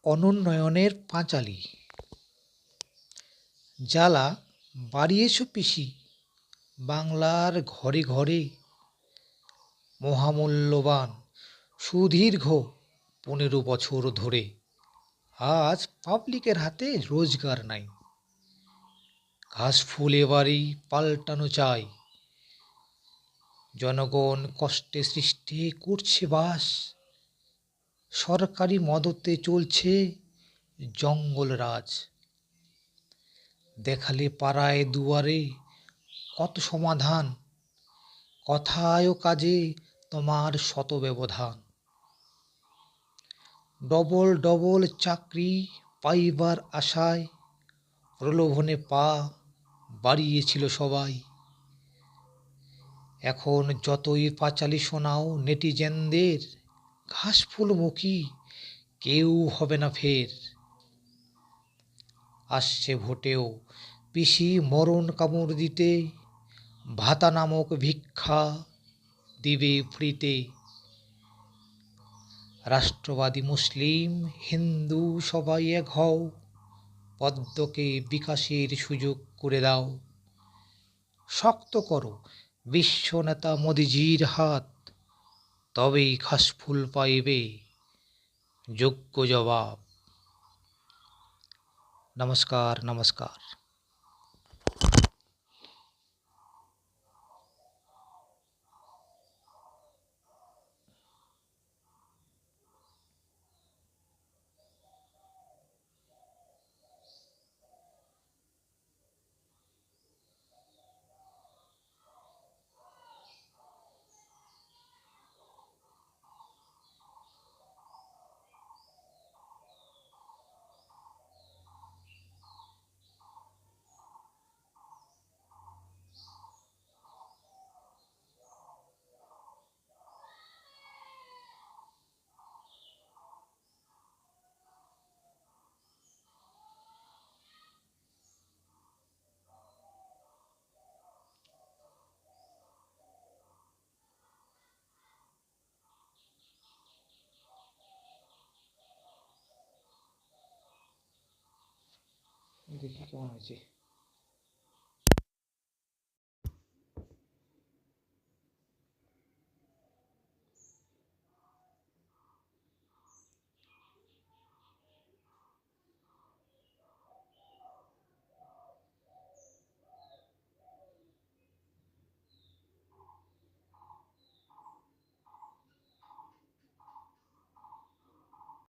অনুন্নয়নের পাঁচালী। জ্বালা বাড়িয়েছ পিসি বাংলার ঘরে ঘরে, মহামূল্যবান সুদীর্ঘ 15 বছর ধরে। আজ পাবলিকের হাতে রোজগার নাই, ঘাসফুল এবারেই পাল্টানো চাই। জনগণ কষ্টে সৃষ্টে করছে বাস, সরকারি মদতে চলছে জঙ্গলরাজ। দেখালে পাড়ায় দুয়ারে কত সমাধান, কথায় ও কাজে তোমার শত ব্যবধান। ডবল ডবল চাকরি পাইবার আশায় প্রলোভনে পা বাড়িয়েছিল সবাই। এখন যতই পাঁচালী শোনাও নেটিজেনদের, ঘাসফুলমুখী কেউ হবে না ফের। আসছে ভোটেও পিসি মরণ কামড় দিতে, ভাতা নামক ভিক্ষা দিবে ফ্রিতে। রাষ্ট্রবাদী মুসলিম হিন্দু সবাই এক হও, পদ্মকে বিকাশের সুযোগ করে দাও। শক্ত করো বিশ্বনেতা মোদিজির হাত, তবেই ঘাসফুল পাইবে যোগ্য জবাব। নমস্কার নমস্কার। দেখি কেমন হয়েছে।